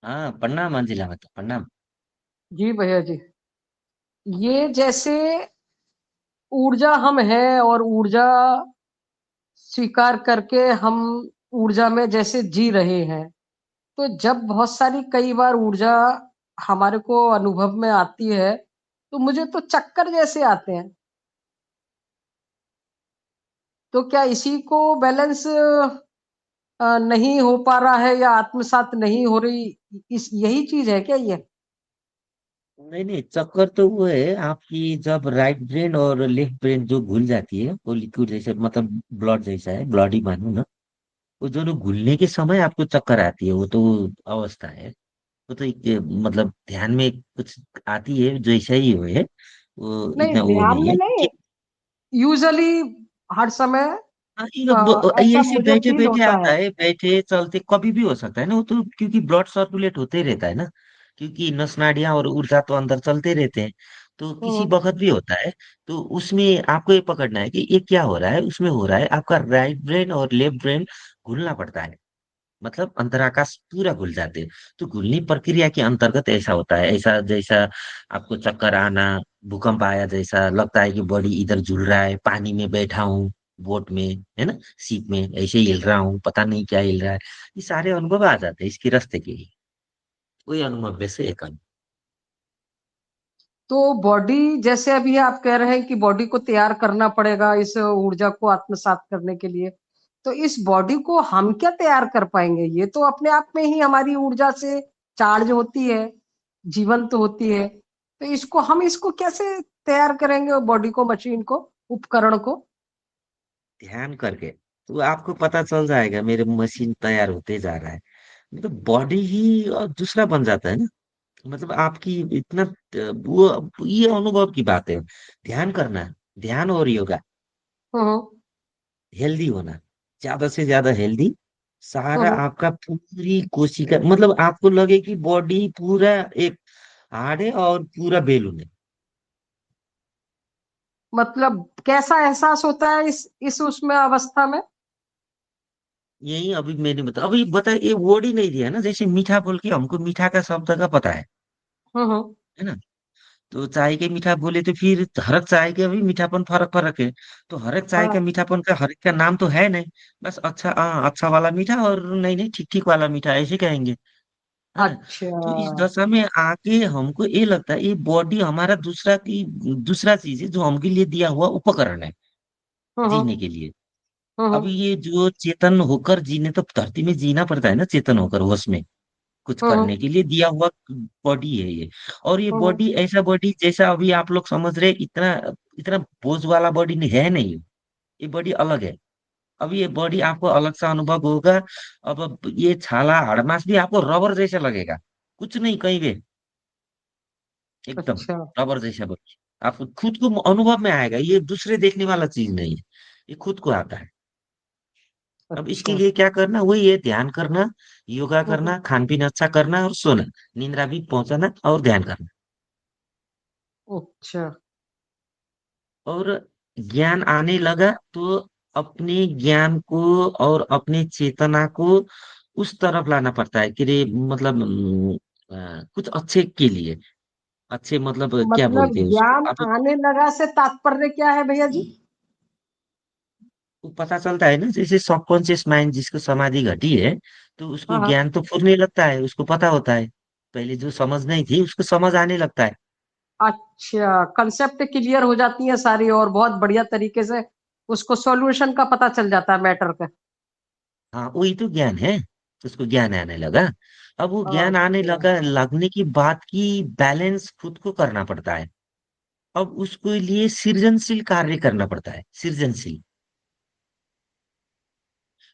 हाँ, प्रणाम मंजिला, मतलब प्रणाम। जी भैया जी। ये जैसे ऊर्जा हम है और ऊर्जा स्वीकार करके हम ऊर्जा में जैसे जी रहे हैं। तो जब बहुत सारी कई बार ऊर्जा हमारे को अनुभव में आती है, तो मुझे तो चक्कर जैसे आते हैं। तो क्या इसी को बैलेंस नहीं हो पा रहा है या आत्मसात नहीं हो रही, इस यही चीज है क्या ये? नहीं नहीं, चक्कर तो वो है आपकी, जब राइट ब्रेन और लेफ्ट ब्रेन जो घुल जाती है, वो लिक्विड जैसे मतलब ब्लड जैसा है, ब्लड ही मानो ना। वो दोनों घुलने के समय आपको चक्कर आती है, वो तो अवस्था है। वो तो एक मतलब ध्यान में कुछ आती है जो ऐसा ही हो है। वो नहीं, इतना वो ध्यान नहीं में है नहीं। कि यूजुअली हर समय हाँ, ये ऐसा ऐसे मुझे बैठे फील बैठे होता आता है। है, बैठे चलते कभी भी हो सकता है ना वो तो, क्योंकि ब्लड सर्कुलेट होते ही रहता है ना। क्योंकि नस नाड़ियां और ऊर्जा तो अंदर चलते रहते हैं। तो किसी हम्म। वक्त भी होता है। तो उसमें आपको ये पकड़ना है कि ये क्या हो रहा है, उसमें हो रहा है आपका राइट ब्रेन और लेफ्ट ब्रेन घुलना पड़ता है। मतलब अंतराकाश पूरा घुल जाते हैं। तो घुलनी प्रक्रिया के अंतर्गत ऐसा होता है, ऐसा जैसा आपको चक्कर आना, भूकंप आया जैसा लगता है कि बॉडी इधर झूल रहा है, पानी में बैठा हूँ, बोट में, है ना, सीप में ऐसे ही हिल रहा हूँ, पता नहीं क्या हिल रहा है। ये सारे अनुभव आ जाते हैं इसके रास्ते के ही। वही अनुभव में से एक अनुभव। तो बॉडी जैसे अभी आप कह रहे हैं कि बॉडी को तैयार करना पड़ेगा इस ऊर्जा को आत्मसात करने के लिए। तो इस बॉडी को हम क्या तैयार कर पाएंगे? ये तो अपने आप में ही हमारी ऊर्जा से चार्ज होती है, जीवंत होती है। तो इसको कैसे तैयार करेंगे, बॉडी को, मशीन को, उपकरण को? ध्यान करके तो आपको पता चल जाएगा, मेरे मशीन तैयार होते जा रहा है। मतलब बॉडी ही और दूसरा बन जाता है ना। मतलब आपकी इतना वो ये अनुभव की बात है। ध्यान करना, ध्यान और योगा, हम्म। हेल्दी होना, ज्यादा से ज्यादा हेल्दी। सारा हम्म। आपका पूरी कोशिका, मतलब आपको लगे कि बॉडी पूरा एक हाड़ है और पूरा बेलून है। मतलब कैसा एहसास होता है इस उसमें अवस्था में? यही अभी मैंने अभी बताया, ये वर्ड ही नहीं दिया ना, जैसे मीठा बोल के हमको मीठा का शब्द का पता हम्म। है ना। तो चाय के मीठा बोले तो फिर हर एक चाय के भी मीठापन फर्क फर्क है। तो हर एक चाय का हाँ। मीठापन का हर एक का नाम तो है नहीं। बस अच्छा, हाँ, अच्छा वाला मीठा और नहीं नहीं ठीक ठीक वाला मीठा ऐसे कहेंगे। हाँ। अच्छा। तो इस दशा में आके हमको ये लगता है ये बॉडी हमारा दूसरा चीज है जो हमके लिए दिया हुआ उपकरण है हम्म। जीने के लिए। अब हम्म। ये जो चेतन होकर जीने, तो धरती में जीना पड़ता है ना, चेतन होकर होश में कुछ हम्म। करने के लिए दिया हुआ बॉडी है ये। और ये हम्म। बॉडी ऐसा बॉडी जैसा अभी आप लोग समझ रहे, इतना इतना बोझ वाला बॉडी नहीं है, नहीं। ये बॉडी अलग है। अब ये बॉडी आपको अलग सा अनुभव होगा। अब ये छाला हाड़मास भी आपको रबर जैसा लगेगा, कुछ नहीं कहीं भी, एकदम अच्छा। रबर जैसा बॉडी। आपको खुद को अनुभव में आएगा, ये दूसरे देखने वाला चीज नहीं है, ये खुद को आता है। अब इसके अच्छा। लिए क्या करना, वही है, ध्यान करना, योगा हम्म। करना, खान पीन अच्छा करना और सोना, निंद्रा भी पहुंचाना और ध्यान करना। अच्छा। और ज्ञान आने लगा तो अपने ज्ञान को और अपने चेतना को उस तरफ लाना पड़ता है कि रे मतलब कुछ अच्छे के लिए। अच्छे मतलब क्या मतलब बोलते हैं उसको ज्ञान अब। आने लगा से तात्पर्य क्या है भैया जी? वो पता चलता है ना, जैसे सबकॉन्शियस माइंड जिसको समाधि घटी है, तो उसको हाँ हाँ। ज्ञान तो फुरने लगता है, उसको पता होता है। पहले जो समझ नहीं थी उसको समझ आने लगता है। अच्छा, कंसेप्ट क्लियर हो जाती है सारी और बहुत बढ़िया तरीके से उसको सॉल्यूशन का पता चल जाता है मैटर का। हाँ, वही तो ज्ञान है। उसको ज्ञान आने लगा। अब वो ज्ञान आने अच्छा। लगा, लगने की बात की बैलेंस खुद को करना पड़ता है। अब उसके लिए सृजनशील कार्य करना पड़ता है, सृजनशील।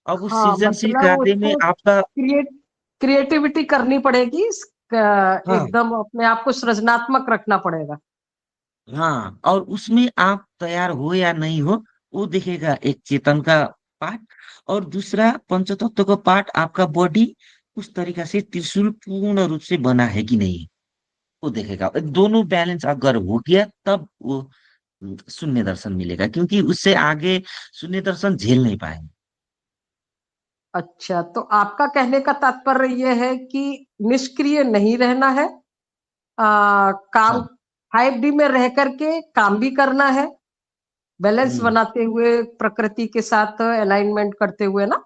अब उस हाँ, सृजनशील मतलब कार्य में उसको आपका, क्रिएटिविटी करनी पड़ेगी, हाँ एकदम अपने आप को सृजनात्मक रखना पड़ेगा। हाँ, और उसमें आप तैयार हो या नहीं हो, वो देखेगा एक चेतन का पार्ट, और दूसरा पंचतत्व का पार्ट आपका बॉडी उस तरीका से त्रिशूल पूर्ण रूप से बना है कि नहीं, वो देखेगा। दोनों बैलेंस अगर हो गया तब वो शून्य दर्शन मिलेगा, क्योंकि उससे आगे शून्य दर्शन झेल नहीं पाएंगे। अच्छा, तो आपका कहने का तात्पर्य ये है कि निष्क्रिय नहीं रहना है, काम हाँ। 5D में रह करके काम भी करना है, बैलेंस हम्म। बनाते हुए, प्रकृति के साथ अलाइनमेंट करते हुए ना?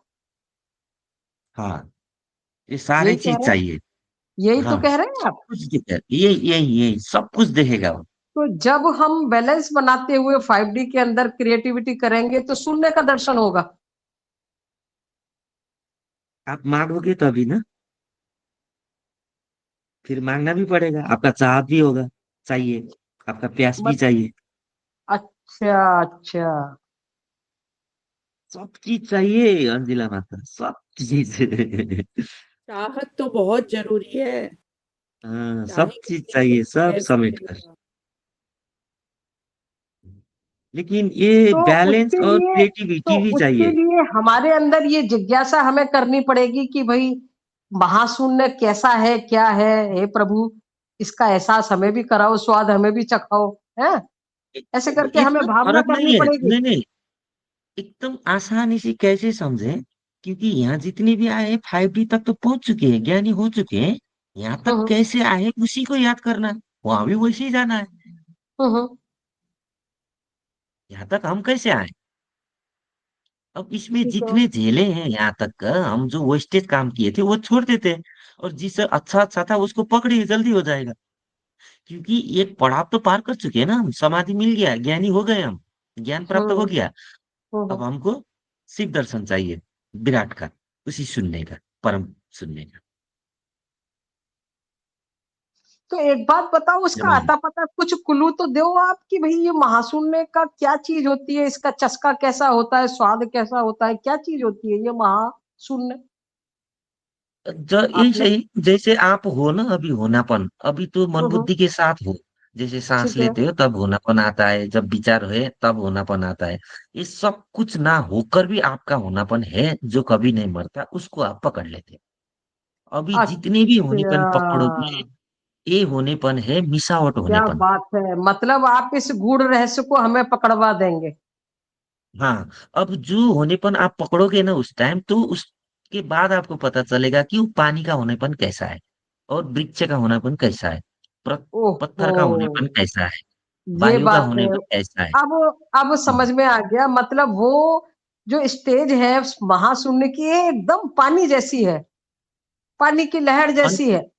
हाँ, ये सारे यही कह चीज रहे हैं? चाहिए। यही तो हाँ, कह रहे हैं सब आप? कुछ दिखे, ये यही सब कुछ देखेगा वो। तो जब हम बैलेंस बनाते हुए 5D के अंदर क्रिएटिविटी करेंगे तो शून्य का दर्शन होगा। आप मांगोगे तभी ना, फिर मांगना भी पड़ेगा, आपका चाहत भी होगा, चाहिए, आपका प्यास भी मत चाहिए। अच्छा, अच्छा। सब चीज चाहिए अंजिला माता, सब चीज। चाहत तो बहुत जरूरी है। हाँ, सब चीज चाहेंगे तो चाहिए, सब कैसे समेट कर। मिलेगा। लेकिन ये तो बैलेंस उसके और लिए तो क्रिएटिविटी भी उसके चाहिए। लिए हमारे अंदर ये जिज्ञासा हमें करनी पड़ेगी कि भाई महाशून्य कैसा है, क्या है? हे प्रभु, इसका एहसास हमें भी कराओ, स्वाद हमें भी चखाओ, है? ऐसे करके हमें इतना भावना फर्क करनी नहीं है, पड़ेगी। नहीं नहीं, एकदम आसानी से कैसे समझे, क्योंकि यहाँ जितने भी आए हैं 5D तक तो पहुंच चुके हैं, ज्ञानी हो चुके हैं। यहाँ तक हम्म, कैसे आए उसी को याद करना है, वहां भी वैसे ही जाना है। हम्म। यहाँ तक हम कैसे आए? अब इसमें ठीक है। जितने झेले हैं यहाँ तक का, हम जो वेस्टेज काम किए थे वो छोड़ देते हैं, और जिससे अच्छा अच्छा था उसको पकड़िए, जल्दी हो जाएगा। क्योंकि एक पड़ाव तो पार कर चुके हैं ना हम, समाधि मिल गया, ज्ञानी हो गए हम, ज्ञान प्राप्त हो हम्म, गया। अब हम्म। हमको शिव दर्शन चाहिए, विराट का, उसी सुनने का, परम सुनने का। तो एक बात बताओ, उसका जमाने। आता पता कुछ क्लू तो दो आप कि भाई ये महाशून्य का क्या चीज होती है, इसका चस्का कैसा होता है, स्वाद कैसा होता है, क्या चीज होती है ये महाशून्य? यही आपने सही, जैसे आप हो ना अभी, होनापन अभी तो मन हम्म, बुद्धि के साथ हो। जैसे सांस ठीक है। लेते हो तब होनापन आता है, जब विचार है तब होनापन आता है। ये सब कुछ ना होकर भी आपका होनापन है, जो कभी नहीं मरता, उसको आप पकड़ लेते हो। अभी जितने भी अच्छा, होनेपन पकड़ोगे, ये होनेपन है मिसावट क्या होनेपन। बात है, मतलब आप इस गूढ़ रहस्य को हमें पकड़वा देंगे। हाँ, अब जो होनेपन आप पकड़ोगे ना उस टाइम, तो उसके बाद आपको पता चलेगा कि वो पानी का होनेपन कैसा है, और वृक्ष का होनेपन कैसा है, ओहो, पत्थर का होनेपन कैसा है, ये वायु का बात है। होनेपन कैसा है। अब हम्म। समझ में आ गया, मतलब वो जो स्टेज है उस महाशून्य की, ये एकदम पानी जैसी है, पानी की लहर अं- जैसी है।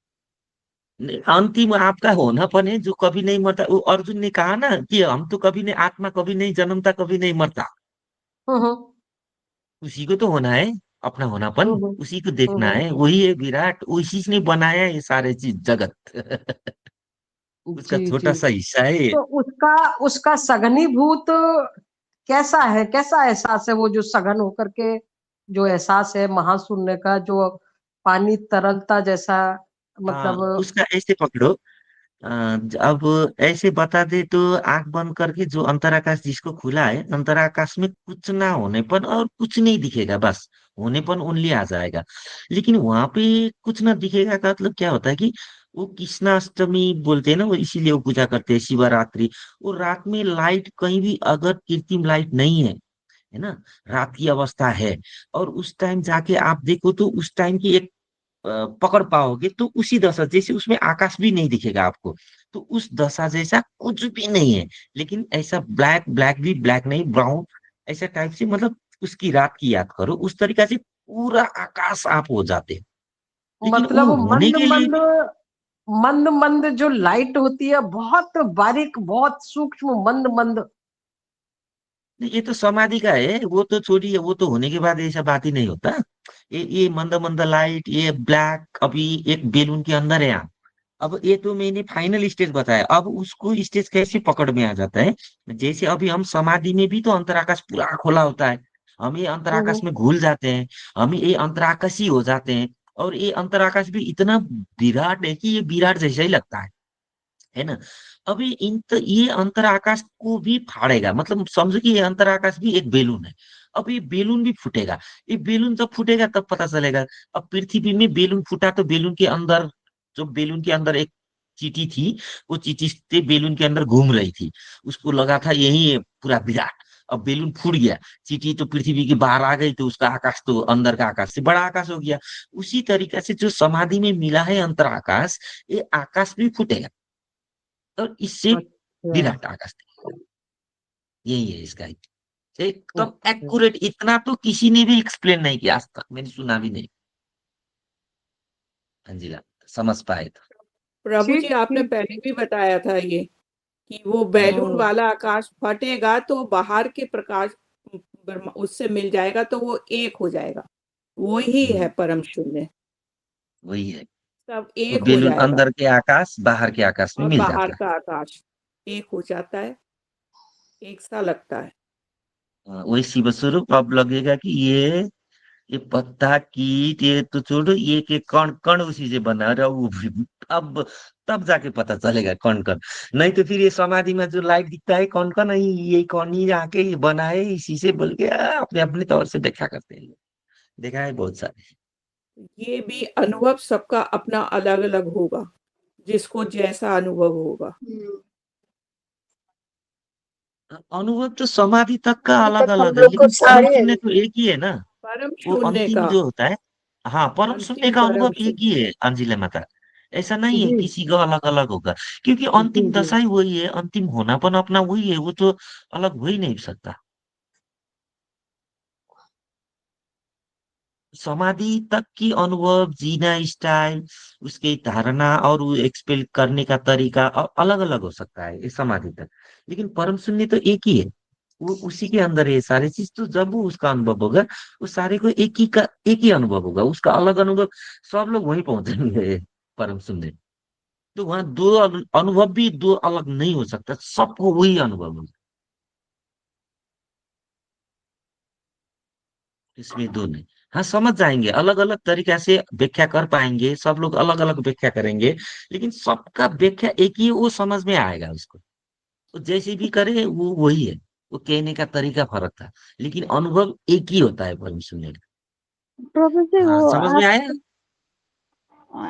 अंतिम आपका होनापन है जो कभी नहीं मरता। वो अर्जुन ने कहा ना कि हम तो कभी नहीं, आत्मा कभी नहीं जन्मता, कभी नहीं मरता। हम्म, उसी को तो होना है, अपना होनापन हम्म, उसी को देखना हम्म। है, वही है विराट, उसी ने बनाया ये सारे चीज जगत। उसका जी, छोटा जी। सा हिस्सा है ये। तो उसका उसका सघनीभूत कैसा है, कैसा एहसास है वो जो सघन होकर के जो एहसास है महाशून्य का, जो पानी तरलता जैसा, हाँ, मतलब उसका ऐसे पकड़ो। अब ऐसे बता दे तो, आंख बंद करके, जो अंतराकाश जिसको खुला है, अंतराकाश में कुछ ना होने पर और कुछ नहीं दिखेगा, बस होने पर ओनली आ जाएगा। लेकिन वहां पे कुछ ना दिखेगा का मतलब क्या होता है कि वो कृष्णाष्टमी बोलते हैं ना, वो इसीलिए वो पूजा करते हैं, शिवरात्रि। वो रात में लाइट कहीं भी अगर कृत्रिम लाइट नहीं है ना, रात की अवस्था है, और उस टाइम जाके आप देखो तो उस टाइम की एक पकड़ पाओगे, तो उसी दशा जैसे उसमें आकाश भी नहीं दिखेगा आपको, तो उस दशा जैसा कुछ भी नहीं है। लेकिन ऐसा ब्लैक, ब्लैक भी ब्लैक नहीं, ब्राउन, ऐसा टाइप से, मतलब उसकी रात की याद करो, उस तरीका से पूरा आकाश आप हो जाते हो। लेकिन मतलब वो होने मंद के लिए मंद भी, मंद मंद जो लाइट होती है, बहुत बारीक, बहुत सूक्ष्म, मंद मंद। नहीं, ये तो समाधि का है, वो तो छोड़िए, वो तो होने के बाद ऐसा बात ही नहीं होता। ये मंद मंद लाइट, ये ब्लैक, अभी एक बेलून के अंदर है यहाँ। अब ये तो मैंने फाइनल स्टेज बताया, अब उसको स्टेज कैसे पकड़ में आ जाता है। जैसे अभी हम समाधि में भी तो अंतराकाश पूरा खोला होता है, हम ये अंतराकाश हम्म, में घुल जाते हैं, हम ये अंतराकाशी हो जाते हैं। और ये अंतराकाश भी इतना विराट है कि ये विराट जैसा ही लगता है ना। अभी ये अंतर आकाश को भी फाड़ेगा, मतलब समझो कि ये अंतर आकाश भी एक बेलून है। अब ये बेलून भी फूटेगा, ये बेलून जब फूटेगा तब पता चलेगा। अब पृथ्वी में बेलून फूटा तो बेलून के अंदर, जो बेलून के अंदर एक चीटी थी, वो चीटी से बेलून के अंदर घूम रही थी, उसको लगा था यही है पूरा विराट। अब बेलून फूट गया, चींटी तो पृथ्वी के बाहर आ गई, तो उसका आकाश तो अंदर का आकाश से बड़ा आकाश हो गया। उसी तरीके से जो समाधि में मिला है अंतराकाश, ये आकाश भी फूटेगा और इससे अच्छा। विराट आकाश दिखेगा। यही है इसका एकदम ओके। एक्यूरेट। इतना तो किसी ने भी एक्सप्लेन नहीं किया आज तक, मैंने सुना भी नहीं। अंजिला, समझ पाए तो। प्रभु जी ठीक आपने ठीक। पहले भी बताया था ये कि वो हाँ बैलून वाला आकाश फटेगा तो बाहर के प्रकाश उससे मिल जाएगा तो वो एक हो जाएगा। वो ही है हम्म, परम शून्य। वही है। सब वो एक हो बेलून जाएगा अंदर के आकाश बाहर के आकाश में और मिल बाहर जाता है। का आकाश एक हो जाता है, एक सा लगता है। हाँ, वही शिव स्वरूप। अब लगेगा कि ये पत्ता कीट ये तो छोड़ो, ये के कण कण उसी से बना रहा वो भी। अब तब जाके पता चलेगा कण कण। नहीं तो फिर ये समाधि में जो लाइट दिखता है कौन कौन नहीं, ये कौन ही आके ये बना है इसी से बोल के अपने अपने तौर से देखा करते हैं। देखा है बहुत सारे। ये भी अनुभव सबका अपना अलग-अलग होगा, जिसको जैसा अनुभव होगा। अनुभव तो समाधि तक का अभी अलग तक हम अलग है, लोग को लेकिन परम सारे शून्य तो एक ही है ना। परम वो शून्य अंतिम का, जो होता है, हाँ, परम शून्य अंतिम का अनुभव परम एक ही शून्य। है अंजिला माता। ऐसा नहीं है जी किसी का अलग अलग होगा, क्योंकि जी अंतिम जी। दशा ही वही है, अंतिम होनापन अपना वही है, वो तो अलग हो ही नहीं सकता। समाधि तक की अनुभव, जीना स्टाइल, उसकी धारणा और वो एक्सपेल करने का तरीका अलग अलग हो सकता है ये समाधि तक। लेकिन परम शून्य तो एक ही है, वो उसी के अंदर है ये सारी चीज। तो जब वो उसका अनुभव होगा, उस सारे को एक ही अनुभव होगा, उसका अलग अनुभव सब लोग वहीं पहुंचेंगे परम शून्य। तो वहां दो अनुभव भी दो अलग नहीं हो सकता, सबको वही अनुभव होगा। इसमें दो नहीं। हाँ, समझ जाएंगे, अलग अलग तरीके से व्याख्या कर पाएंगे, सब लोग अलग अलग व्याख्या करेंगे, लेकिन सबका व्याख्या एक ही है, वो समझ में आएगा उसको। तो जैसे भी करे वो वही है। वो कहने का तरीका फर्क था, लेकिन अनुभव एक ही होता है परम सुनने का। प्रभु जी हाँ, वो समझ में आया।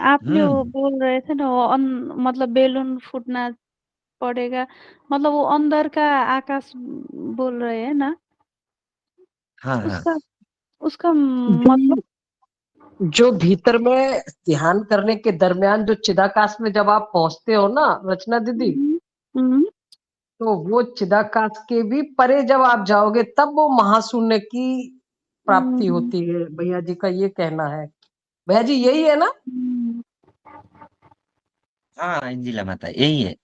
आप जो हम्म। बोल रहे थे ना वो मतलब बेलून फूटना पड़ेगा, मतलब वो अंदर का आकाश बोल रहे हैं ना, हाँ हाँ। उसका उसका मतलब। जी, जो भीतर में ध्यान करने के दरमियान जो चिदाकाश में जब आप पहुंचते हो ना रचना दीदी, हम्म, हम्म, तो वो चिदाकाश के भी परे जब आप जाओगे तब वो महाशून्य की प्राप्ति हम्म, होती है। भैया जी का ये कहना है। भैया जी यही है ना? हम्म, हाँ इंजिला माता यही है,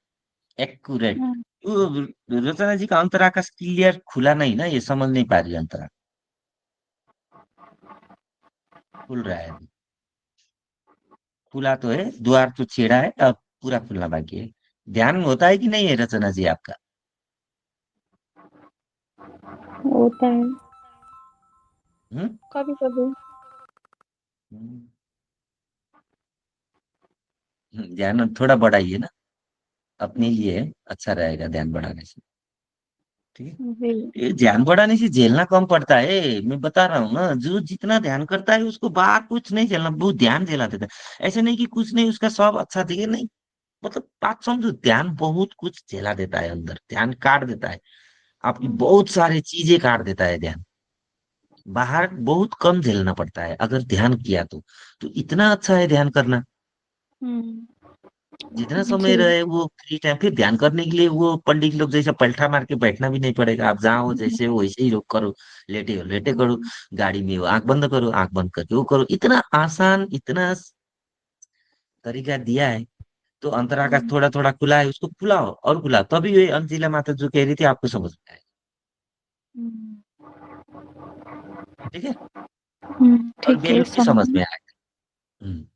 एक्यूरेट। हम्म, रचना जी का अंतराकाश क्लियर खुला नहीं ना, ये समझ नहीं पा रही अंतरा। खुल रहा है अभी। खुला तो है, द्वार तो छेड़ा है, अब पूरा खुलना बाकी है। ध्यान होता है कि नहीं है रचना जी आपका? होता है हम्म। कभी कभी। हम्म, ध्यान थोड़ा बढ़ाइए ना, अपने लिए अच्छा रहेगा ध्यान बढ़ाने से। ठीक है। जी। ये ध्यान बढ़ाने से झेलना कम पड़ता है, मैं बता रहा हूँ ना। जो जितना ध्यान करता है उसको बाहर कुछ नहीं झेलना, बहुत ध्यान झेला देता है। ऐसे नहीं कि कुछ नहीं उसका सब अच्छा दिखे, नहीं। मतलब बात समझो, ध्यान बहुत कुछ झेला देता है, अंदर ध्यान काट देता है, आपकी बहुत सारी चीजें काट देता है ध्यान। बाहर बहुत कम झेलना पड़ता है अगर ध्यान किया तो इतना अच्छा है ध्यान करना। हम्म, जितना समय जी। रहे वो फ्री टाइम, फिर ध्यान करने के लिए वो पंडित लोग जैसा पलटा मार के बैठना भी नहीं पड़ेगा। आप जहाँ हो जैसे हो वैसे ही रोक करो, लेटे हो लेटे करो, गाड़ी में हो आंख बंद करो, आंख बंद करके वो करो। इतना आसान, इतना तरीका दिया है। तो अंतराकाश थोड़ा थोड़ा खुला है, उसको खुलाओ और खुलाओ, तभी ये अंजिला माता जो कह रही थी आपको समझ में आए। हम्म, ठीक है। और ठीक है बेलून भी समझ समझ। में आए। हम्म।